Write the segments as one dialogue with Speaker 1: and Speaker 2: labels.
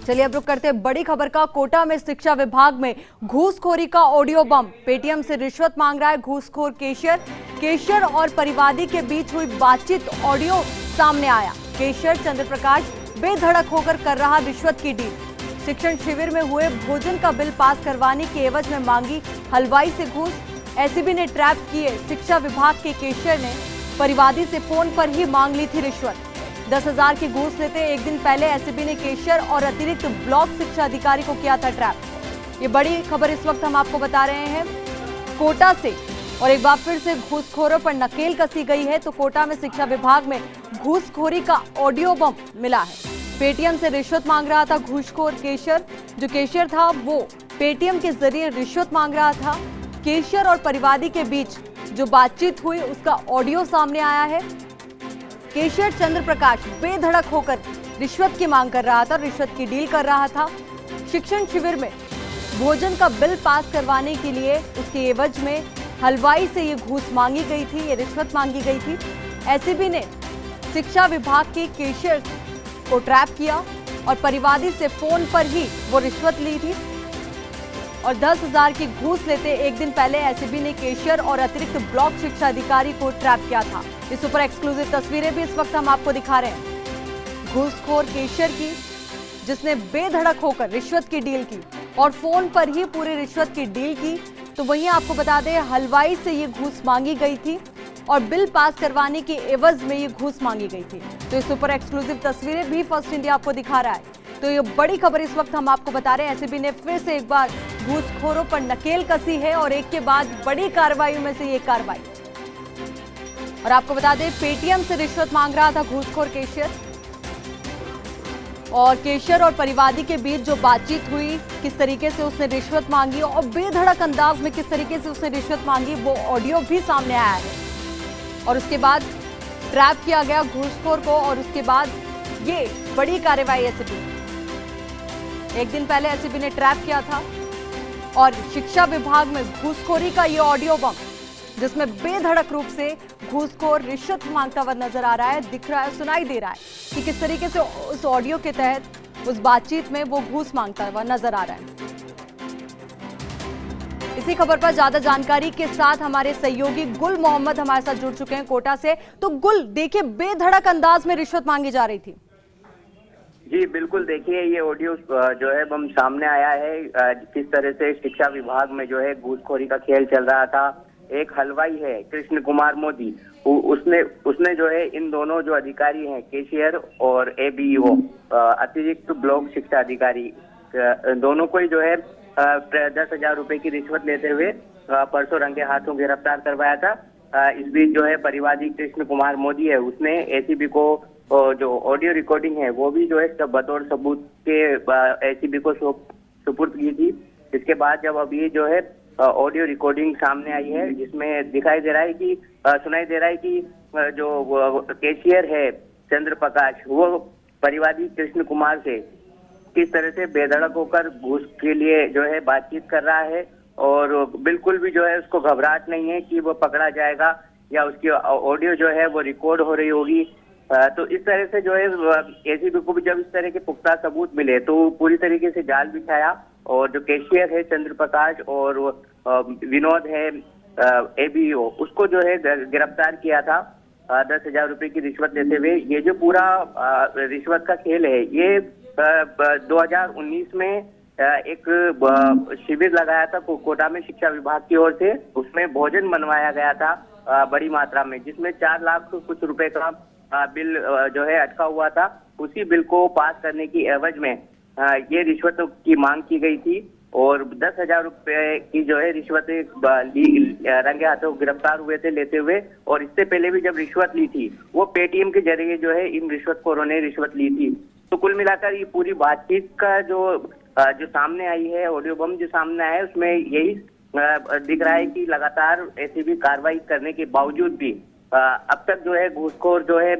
Speaker 1: चलिए अब रुक करते हैं बड़ी खबर का। कोटा में शिक्षा विभाग में घूसखोरी का ऑडियो बम। पेटीएम से रिश्वत मांग रहा है घूसखोर केशियर और परिवादी के बीच हुई बातचीत ऑडियो सामने आया। केशियर चंद्र प्रकाश बेधड़क होकर कर रहा रिश्वत की डील। शिक्षण शिविर में हुए भोजन का बिल पास करवाने के एवज में मांगी हलवाई से घूस। एसीबी ने ट्रैप किए शिक्षा विभाग के केशियर ने परिवादी से फोन पर ही मांग ली थी रिश्वत। 10,000 की घूस लेते एक दिन पहले एसीबी ने केशियर और अतिरिक्त ब्लॉक शिक्षा अधिकारी को किया था ट्रैप। ये बड़ी खबर इस वक्त हम आपको बता रहे हैं कोटा से। और एक बार फिर से घूसखोरों पर नकेल कसी गई है। तो कोटा में शिक्षा विभाग में घूसखोरी का ऑडियो बम मिला है। पेटीएम से रिश्वत मांग रहा था घूसखोर केशियर। जो केशियर था वो पेटीएम के जरिए रिश्वत मांग रहा था। केशियर और परिवादी के बीच जो बातचीत हुई उसका ऑडियो सामने आया है। केशियर चंद्र प्रकाश बेधड़क होकर रिश्वत की मांग कर रहा था, रिश्वत की डील कर रहा था। शिक्षण शिविर में भोजन का बिल पास करवाने के लिए उसके एवज में हलवाई से ये घूस मांगी गई थी, ये रिश्वत मांगी गई थी। एसीबी ने शिक्षा विभाग के केशियर को ट्रैप किया और परिवादी से फोन पर ही वो रिश्वत ली थी। और 10,000 की घूस लेते एक दिन पहले एसीबी ने केशियर और अतिरिक्त ब्लॉक शिक्षा अधिकारी को ट्रैप किया था। इस ऊपर एक्सक्लूसिव तस्वीरें भी इस वक्त हम आपको दिखा रहे हैं घूसखोर केशियर की, जिसने बेधड़क होकर रिश्वत की डील की और फोन पर ही पूरी रिश्वत की डील की। तो वहीं आपको बता दें हलवाई से ये घूस मांगी गई थी और बिल पास करवाने के एवज में ये घूस मांगी गई थी। तो इस ऊपर एक्सक्लूसिव तस्वीरें भी फर्स्ट इंडिया आपको दिखा रहा है। तो ये बड़ी खबर इस वक्त हम आपको बता रहे हैं। एसीबी ने फिर से एक बार घूसखोरों पर नकेल कसी है और एक के बाद बड़ी कार्रवाई में से ये कार्रवाई। और आपको बता दें पेटीएम से रिश्वत मांग रहा था घूसखोर केशियर। और केशियर और परिवादी के बीच जो बातचीत हुई, किस तरीके से उसने रिश्वत मांगी और बेधड़क अंदाज में किस तरीके से उसने रिश्वत मांगी, वो ऑडियो भी सामने आया है। और उसके बाद ट्रैप किया गया घूसखोर को और उसके बाद ये बड़ी कार्रवाई एसीबी। एक दिन पहले एसीबी ने ट्रैप किया था और शिक्षा विभाग में घूसखोरी का ये ऑडियो बम, जिसमें बेधड़क रूप से घूसखोर रिश्वत मांगता हुआ नजर आ रहा है, दिख रहा है, सुनाई दे रहा है कि किस तरीके से उस ऑडियो के तहत उस बातचीत में वो घूस मांगता हुआ नजर आ रहा है। इसी खबर पर ज्यादा जानकारी के साथ हमारे सहयोगी गुल मोहम्मद हमारे साथ जुड़ चुके हैं कोटा से। तो गुल, देखिए बेधड़क अंदाज में रिश्वत मांगी जा रही थी।
Speaker 2: जी बिल्कुल, देखिए ये ऑडियो जो है बम सामने आया है। किस तरह से शिक्षा विभाग में जो है घूसखोरी का खेल चल रहा था। एक हलवाई है कृष्ण कुमार मोदी, उसने जो है इन दोनों जो अधिकारी हैं केशियर और एबीईओ अतिरिक्त ब्लॉक शिक्षा अधिकारी, दोनों को ही जो है 10,000 रुपए की रिश्वत लेते हुए परसों रंगे हाथों गिरफ्तार करवाया था। इस बीच जो है परिवादी कृष्ण कुमार मोदी है, उसने एसीबी को जो ऑडियो रिकॉर्डिंग है वो भी जो है बतौर सबूत के एसीबी को सुपुर्द की थी। इसके बाद जब अब ये जो है ऑडियो रिकॉर्डिंग सामने आई है, जिसमें दिखाई दे रहा है कि सुनाई दे रहा है कि जो केशियर है चंद्र प्रकाश, वो परिवादी कृष्ण कुमार से किस तरह से बेधड़क होकर घूस के लिए जो है बातचीत कर रहा है और बिल्कुल भी जो है उसको घबराहट नहीं है कि वो पकड़ा जाएगा या उसकी ऑडियो जो है वो रिकॉर्ड हो रही होगी। तो इस तरह से जो है एसीबी को भी जब इस तरह के पुख्ता सबूत मिले तो पूरी तरीके से जाल बिछाया और जो केशियर है चंद्र प्रकाश और विनोद है एबीईओ, उसको जो है गिरफ्तार किया था 10,000 रुपए की रिश्वत लेते हुए। ये जो पूरा रिश्वत का खेल है ये 2019 में एक शिविर लगाया था कोटा में शिक्षा विभाग की ओर से। उसमें भोजन बनवाया गया था बड़ी मात्रा में, जिसमें 4 लाख कुछ रुपए का बिल जो है अटका हुआ था। उसी बिल को पास करने की एवज में ये रिश्वत की मांग की गई थी और 10,000 रुपए की जो है रिश्वत रंगे हाथों गिरफ्तार हुए थे लेते हुए। और इससे पहले भी जब रिश्वत ली थी वो पेटीएम के जरिए जो है इन रिश्वतखोरों ने रिश्वत ली थी। तो कुल मिलाकर ये पूरी बातचीत का जो सामने आई है, ऑडियो बम जो सामने आया है, उसमें यही दिख रहा है कि लगातार एसीबी कार्रवाई करने के बावजूद भी अब तक जो है घूसखोर जो है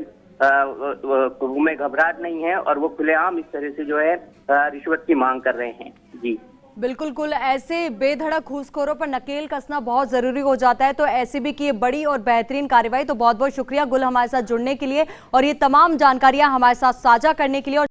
Speaker 2: में घबराहट नहीं है और वो खुलेआम इस तरह से जो है रिश्वत की मांग कर रहे हैं। जी
Speaker 1: बिल्कुल कुल, ऐसे बेधड़क घूसखोरों पर नकेल कसना बहुत जरूरी हो जाता है। तो एसीबी की ये बड़ी और बेहतरीन कार्रवाई। तो बहुत बहुत शुक्रिया गुल हमारे साथ जुड़ने के लिए और ये तमाम जानकारियां हमारे साथ साझा करने के लिए।